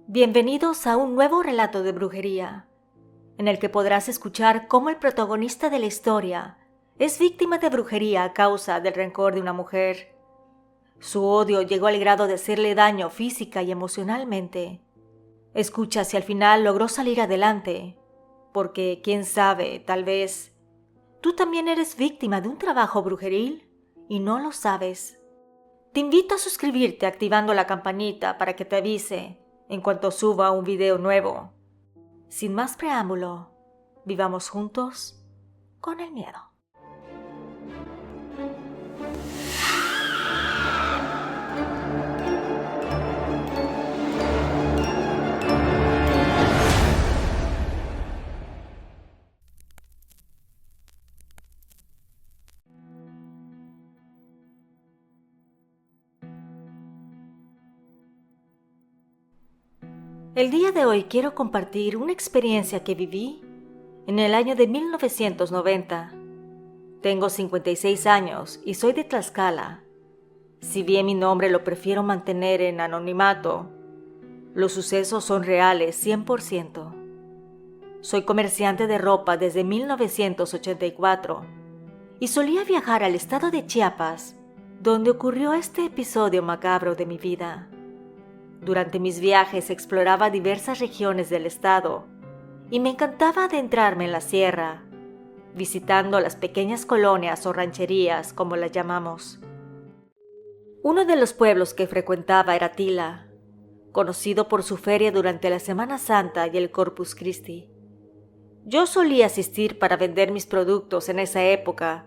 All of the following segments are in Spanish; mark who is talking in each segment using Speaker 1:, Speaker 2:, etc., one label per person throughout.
Speaker 1: Bienvenidos a un nuevo relato de brujería, en el que podrás escuchar cómo el protagonista de la historia es víctima de brujería a causa del rencor de una mujer. Su odio llegó al grado de hacerle daño física y emocionalmente. Escucha si al final logró salir adelante, porque quién sabe, tal vez tú también eres víctima de un trabajo brujeril y no lo sabes. Te invito a suscribirte activando la campanita para que te avise en cuanto suba un video nuevo. Sin más preámbulo, vivamos juntos con el miedo. El día de hoy quiero compartir una experiencia que viví en el año de 1990. Tengo 56 años y soy de Tlaxcala. Si bien mi nombre lo prefiero mantener en anonimato, los sucesos son reales 100%. Soy comerciante de ropa desde 1984 y solía viajar al estado de Chiapas, donde ocurrió este episodio macabro de mi vida. Durante mis viajes exploraba diversas regiones del estado y me encantaba adentrarme en la sierra, visitando las pequeñas colonias o rancherías, como las llamamos. Uno de los pueblos que frecuentaba era Tila, conocido por su feria durante la Semana Santa y el Corpus Christi. Yo solía asistir para vender mis productos en esa época,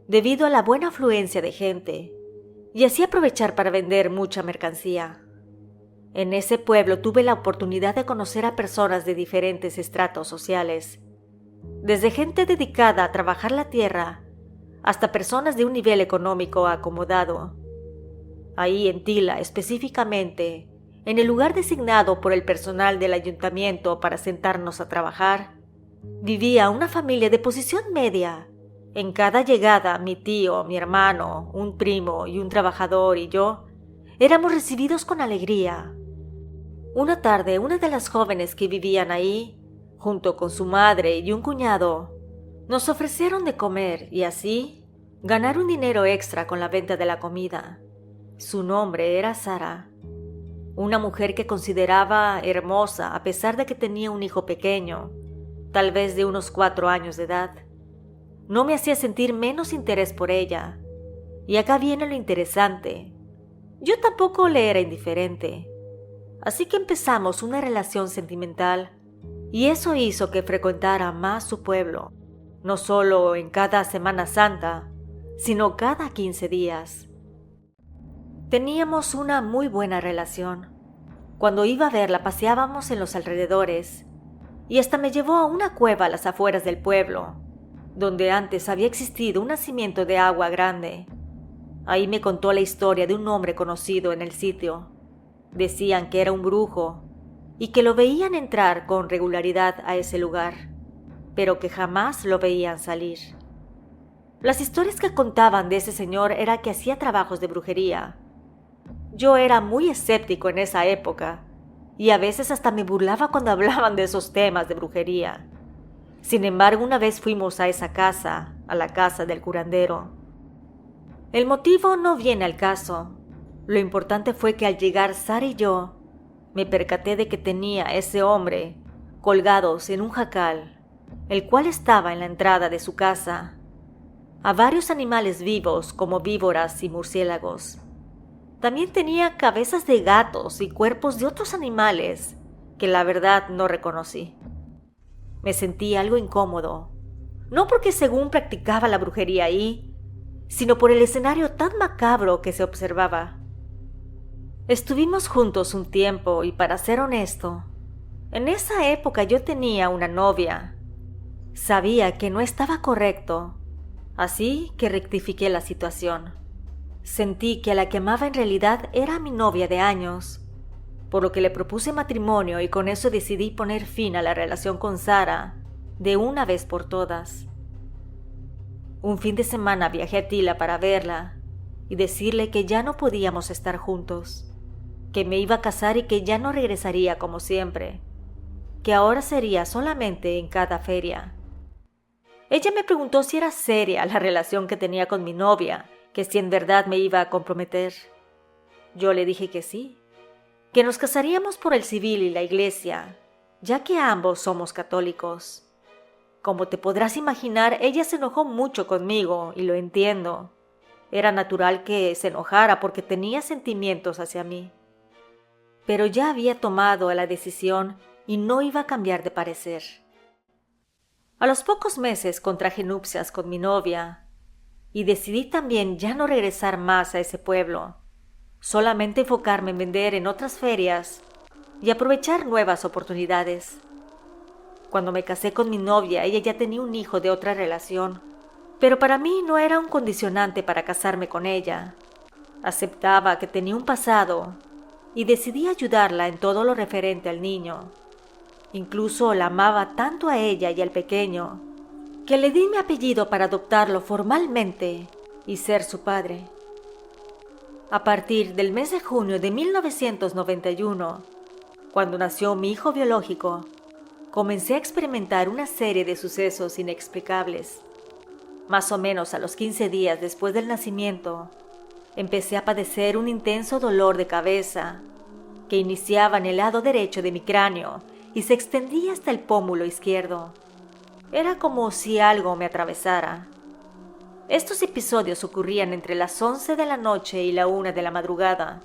Speaker 1: debido a la buena afluencia de gente, y así aprovechar para vender mucha mercancía. En ese pueblo tuve la oportunidad de conocer a personas de diferentes estratos sociales, desde gente dedicada a trabajar la tierra hasta personas de un nivel económico acomodado. Ahí en Tila, específicamente, en el lugar designado por el personal del ayuntamiento para sentarnos a trabajar, vivía una familia de posición media. En cada llegada, mi tío, mi hermano, un primo y un trabajador y yo éramos recibidos con alegría. Una tarde, una de las jóvenes que vivían ahí, junto con su madre y un cuñado, nos ofrecieron de comer y así ganar un dinero extra con la venta de la comida. Su nombre era Sara, una mujer que consideraba hermosa a pesar de que tenía un hijo pequeño, tal vez de unos 4 años de edad. No me hacía sentir menos interés por ella. Y acá viene lo interesante. Yo tampoco le era indiferente. Así que empezamos una relación sentimental y eso hizo que frecuentara más su pueblo, no solo en cada Semana Santa, sino cada 15 días. Teníamos una muy buena relación. Cuando iba a verla paseábamos en los alrededores y hasta me llevó a una cueva a las afueras del pueblo, donde antes había existido un nacimiento de agua grande. Ahí me contó la historia de un hombre conocido en el sitio. Decían que era un brujo y que lo veían entrar con regularidad a ese lugar, pero que jamás lo veían salir. Las historias que contaban de ese señor era que hacía trabajos de brujería. Yo era muy escéptico en esa época y a veces hasta me burlaba cuando hablaban de esos temas de brujería. Sin embargo, una vez fuimos a esa casa, a la casa del curandero. El motivo no viene al caso. Lo importante fue que al llegar Sara y yo, me percaté de que tenía ese hombre colgados en un jacal, el cual estaba en la entrada de su casa, a varios animales vivos como víboras y murciélagos. También tenía cabezas de gatos y cuerpos de otros animales que la verdad no reconocí. Me sentí algo incómodo, no porque según practicaba la brujería ahí, sino por el escenario tan macabro que se observaba. Estuvimos juntos un tiempo y para ser honesto, en esa época yo tenía una novia. Sabía que no estaba correcto, así que rectifiqué la situación. Sentí que a la que amaba en realidad era mi novia de años, por lo que le propuse matrimonio y con eso decidí poner fin a la relación con Sara de una vez por todas. Un fin de semana viajé a Tila para verla y decirle que ya no podíamos estar juntos, que me iba a casar y que ya no regresaría como siempre, que ahora sería solamente en cada feria. Ella me preguntó si era seria la relación que tenía con mi novia, que si en verdad me iba a comprometer. Yo le dije que sí, que nos casaríamos por el civil y la iglesia, ya que ambos somos católicos. Como te podrás imaginar, ella se enojó mucho conmigo y lo entiendo. Era natural que se enojara porque tenía sentimientos hacia mí. Pero ya había tomado la decisión y no iba a cambiar de parecer. A los pocos meses contraje nupcias con mi novia y decidí también ya no regresar más a ese pueblo, solamente enfocarme en vender en otras ferias y aprovechar nuevas oportunidades. Cuando me casé con mi novia, ella ya tenía un hijo de otra relación, pero para mí no era un condicionante para casarme con ella. Aceptaba que tenía un pasado y decidí ayudarla en todo lo referente al niño. Incluso la amaba tanto a ella y al pequeño, que le di mi apellido para adoptarlo formalmente y ser su padre. A partir del mes de junio de 1991, cuando nació mi hijo biológico, comencé a experimentar una serie de sucesos inexplicables. Más o menos a los 15 días después del nacimiento, empecé a padecer un intenso dolor de cabeza que iniciaba en el lado derecho de mi cráneo y se extendía hasta el pómulo izquierdo. Era como si algo me atravesara. Estos episodios ocurrían entre las 11 de la noche y la 1 de la madrugada.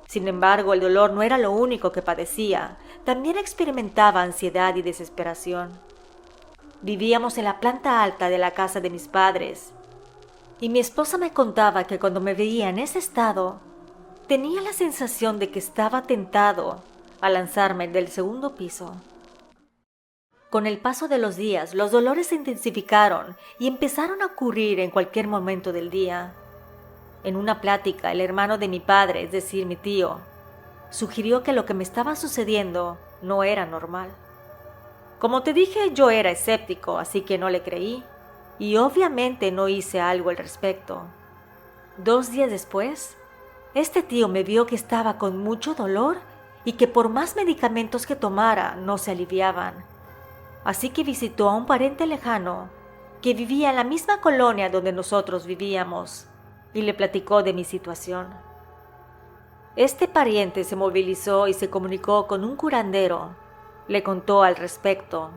Speaker 1: Sin embargo, el dolor no era lo único que padecía, también experimentaba ansiedad y desesperación. Vivíamos en la planta alta de la casa de mis padres, y mi esposa me contaba que cuando me veía en ese estado, tenía la sensación de que estaba tentado a lanzarme del segundo piso. Con el paso de los días, los dolores se intensificaron y empezaron a ocurrir en cualquier momento del día. En una plática, el hermano de mi padre, es decir, mi tío, sugirió que lo que me estaba sucediendo no era normal. Como te dije, yo era escéptico, así que no le creí, y obviamente no hice algo al respecto. 2 días después, este tío me vio que estaba con mucho dolor y que por más medicamentos que tomara no se aliviaban. Así que visitó a un pariente lejano que vivía en la misma colonia donde nosotros vivíamos y le platicó de mi situación. Este pariente se movilizó y se comunicó con un curandero. Le contó al respecto.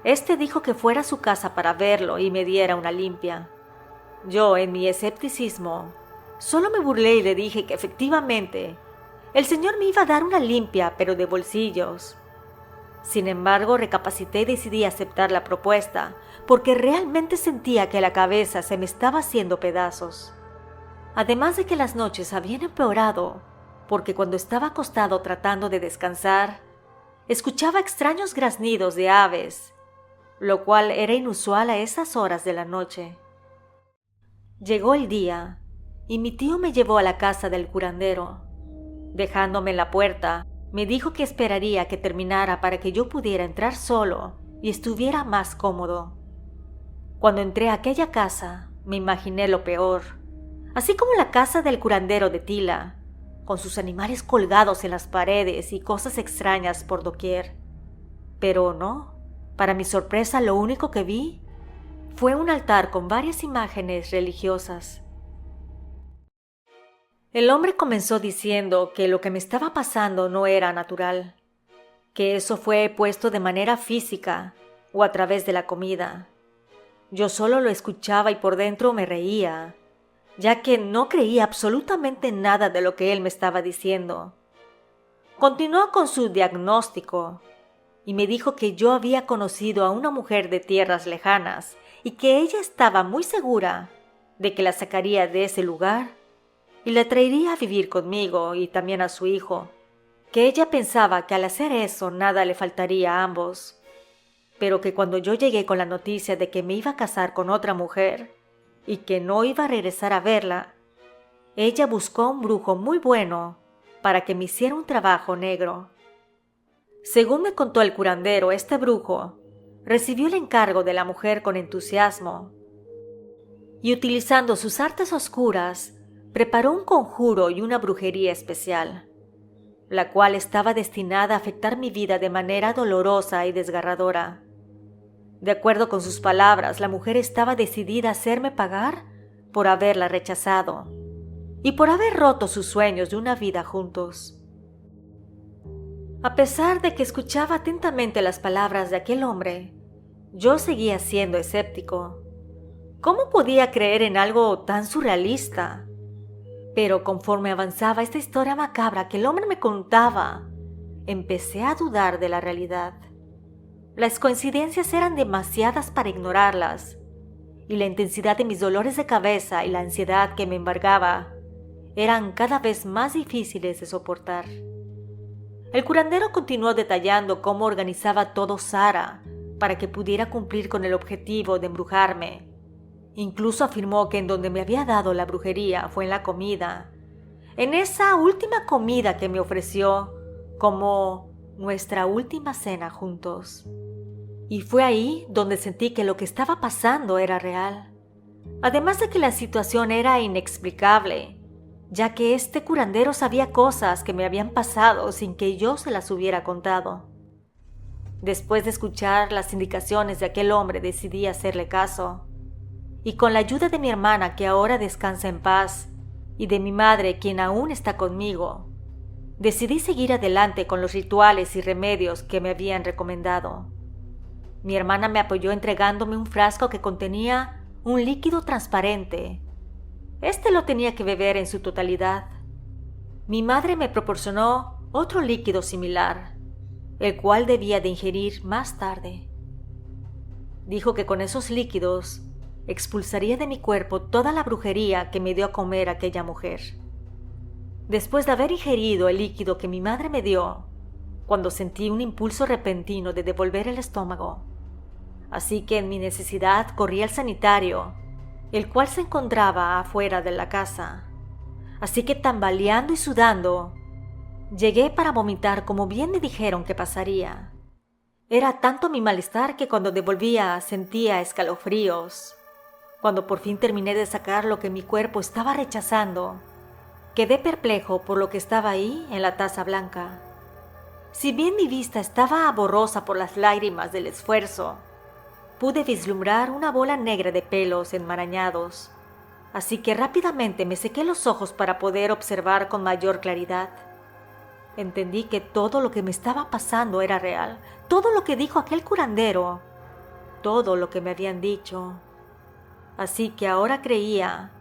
Speaker 1: Este dijo que fuera a su casa para verlo y me diera una limpia. Yo, en mi escepticismo, solo me burlé y le dije que efectivamente el señor me iba a dar una limpia, pero de bolsillos. Sin embargo, recapacité y decidí aceptar la propuesta, porque realmente sentía que la cabeza se me estaba haciendo pedazos. Además de que las noches habían empeorado, porque cuando estaba acostado tratando de descansar, escuchaba extraños graznidos de aves, lo cual era inusual a esas horas de la noche. Llegó el día, y mi tío me llevó a la casa del curandero. Dejándome en la puerta, me dijo que esperaría que terminara para que yo pudiera entrar solo y estuviera más cómodo. Cuando entré a aquella casa, me imaginé lo peor, así como la casa del curandero de Tila, con sus animales colgados en las paredes y cosas extrañas por doquier. Pero no, para mi sorpresa lo único que vi fue un altar con varias imágenes religiosas. El hombre comenzó diciendo que lo que me estaba pasando no era natural, que eso fue puesto de manera física o a través de la comida. Yo solo lo escuchaba y por dentro me reía, ya que no creía absolutamente nada de lo que él me estaba diciendo. Continuó con su diagnóstico y me dijo que yo había conocido a una mujer de tierras lejanas y que ella estaba muy segura de que la sacaría de ese lugar y la traería a vivir conmigo y también a su hijo, que ella pensaba que al hacer eso nada le faltaría a ambos, pero que cuando yo llegué con la noticia de que me iba a casar con otra mujer y que no iba a regresar a verla, ella buscó a un brujo muy bueno para que me hiciera un trabajo negro. Según me contó el curandero, este brujo recibió el encargo de la mujer con entusiasmo y utilizando sus artes oscuras, preparó un conjuro y una brujería especial. la cual estaba destinada a afectar mi vida de manera dolorosa y desgarradora. De acuerdo con sus palabras, la mujer estaba decidida a hacerme pagar por haberla rechazado y por haber roto sus sueños de una vida juntos. A pesar de que escuchaba atentamente las palabras de aquel hombre, yo seguía siendo escéptico. ¿Cómo podía creer en algo tan surrealista? Pero conforme avanzaba esta historia macabra que el hombre me contaba, empecé a dudar de la realidad. Las coincidencias eran demasiadas para ignorarlas, y la intensidad de mis dolores de cabeza y la ansiedad que me embargaba eran cada vez más difíciles de soportar. El curandero continuó detallando cómo organizaba todo Sara para que pudiera cumplir con el objetivo de embrujarme. Incluso afirmó que en donde me había dado la brujería fue en la comida, en esa última comida que me ofreció como nuestra última cena juntos. Y fue ahí donde sentí que lo que estaba pasando era real. Además de que la situación era inexplicable, ya que este curandero sabía cosas que me habían pasado sin que yo se las hubiera contado. Después de escuchar las indicaciones de aquel hombre, decidí hacerle caso. Y con la ayuda de mi hermana, que ahora descansa en paz, y de mi madre, quien aún está conmigo, decidí seguir adelante con los rituales y remedios que me habían recomendado. Mi hermana me apoyó entregándome un frasco que contenía un líquido transparente. Este lo tenía que beber en su totalidad. Mi madre me proporcionó otro líquido similar, el cual debía de ingerir más tarde. Dijo que con esos líquidos expulsaría de mi cuerpo toda la brujería que me dio a comer aquella mujer. Después de haber ingerido el líquido que mi madre me dio, cuando sentí un impulso repentino de devolver el estómago, así que en mi necesidad corrí al sanitario, el cual se encontraba afuera de la casa. Así que tambaleando y sudando, llegué para vomitar como bien me dijeron que pasaría. Era tanto mi malestar que cuando devolvía sentía escalofríos. Cuando por fin terminé de sacar lo que mi cuerpo estaba rechazando, quedé perplejo por lo que estaba ahí en la taza blanca. Si bien mi vista estaba borrosa por las lágrimas del esfuerzo, pude vislumbrar una bola negra de pelos enmarañados, así que rápidamente me sequé los ojos para poder observar con mayor claridad. Entendí que todo lo que me estaba pasando era real, todo lo que dijo aquel curandero, todo lo que me habían dicho. Así que ahora creía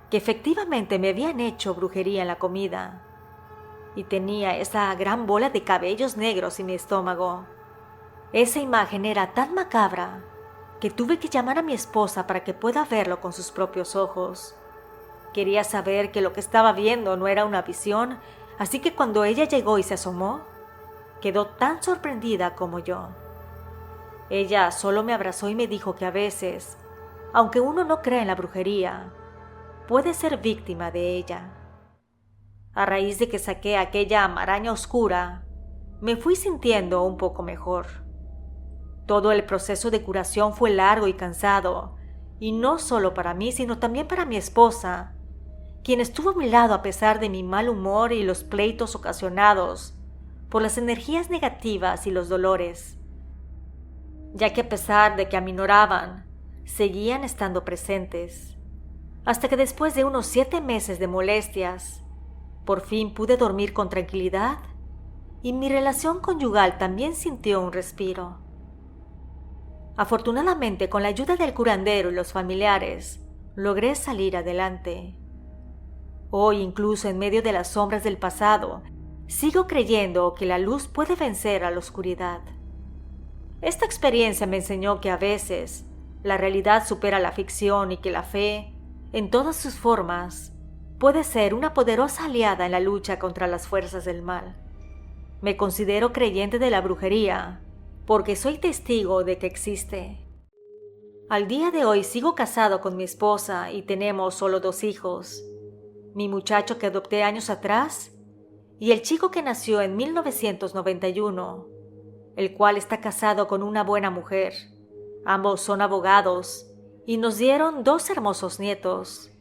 Speaker 1: que efectivamente me habían hecho brujería en la comida, y tenía esa gran bola de cabellos negros en mi estómago. Esa imagen era tan macabra que tuve que llamar a mi esposa para que pueda verlo con sus propios ojos. Quería saber que lo que estaba viendo no era una visión, así que cuando ella llegó y se asomó, quedó tan sorprendida como yo. Ella solo me abrazó y me dijo que a veces, aunque uno no cree en la brujería, puede ser víctima de ella. A raíz de que saqué aquella maraña oscura, me fui sintiendo un poco mejor. Todo el proceso de curación fue largo y cansado, y no solo para mí, sino también para mi esposa, quien estuvo a mi lado a pesar de mi mal humor y los pleitos ocasionados por las energías negativas y los dolores, ya que a pesar de que aminoraban, seguían estando presentes, hasta que después de unos 7 meses de molestias, por fin pude dormir con tranquilidad y mi relación conyugal también sintió un respiro. Afortunadamente, con la ayuda del curandero y los familiares, logré salir adelante. Hoy, incluso en medio de las sombras del pasado, sigo creyendo que la luz puede vencer a la oscuridad. Esta experiencia me enseñó que a veces la realidad supera la ficción y que la fe, en todas sus formas, puede ser una poderosa aliada en la lucha contra las fuerzas del mal. Me considero creyente de la brujería porque soy testigo de que existe. Al día de hoy sigo casado con mi esposa y tenemos solo 2 hijos. Mi muchacho que adopté años atrás y el chico que nació en 1991, el cual está casado con una buena mujer. Ambos son abogados y nos dieron 2 hermosos nietos.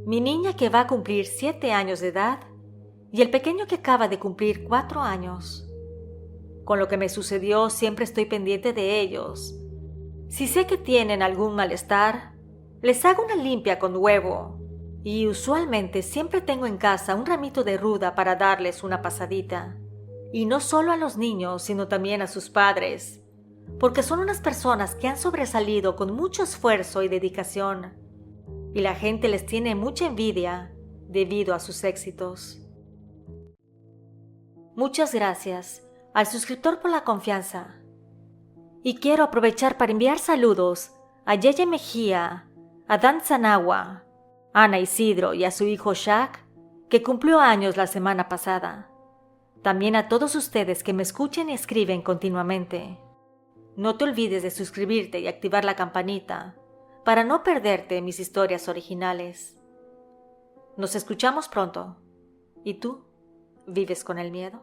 Speaker 1: Mi niña que va a cumplir 7 años de edad y el pequeño que acaba de cumplir 4 años. Con lo que me sucedió siempre estoy pendiente de ellos. Si sé que tienen algún malestar, les hago una limpia con huevo y usualmente siempre tengo en casa un ramito de ruda para darles una pasadita. Y no solo a los niños, sino también a sus padres, porque son unas personas que han sobresalido con mucho esfuerzo y dedicación, y la gente les tiene mucha envidia debido a sus éxitos. Muchas gracias al suscriptor por la confianza. Y quiero aprovechar para enviar saludos a Yeye Mejía, a Dan Zanagua, a Ana Isidro y a su hijo Shaq, que cumplió años la semana pasada. También a todos ustedes que me escuchen y escriben continuamente. No te olvides de suscribirte y activar la campanita para no perderte mis historias originales. Nos escuchamos pronto. ¿Y tú? ¿Vives con el miedo?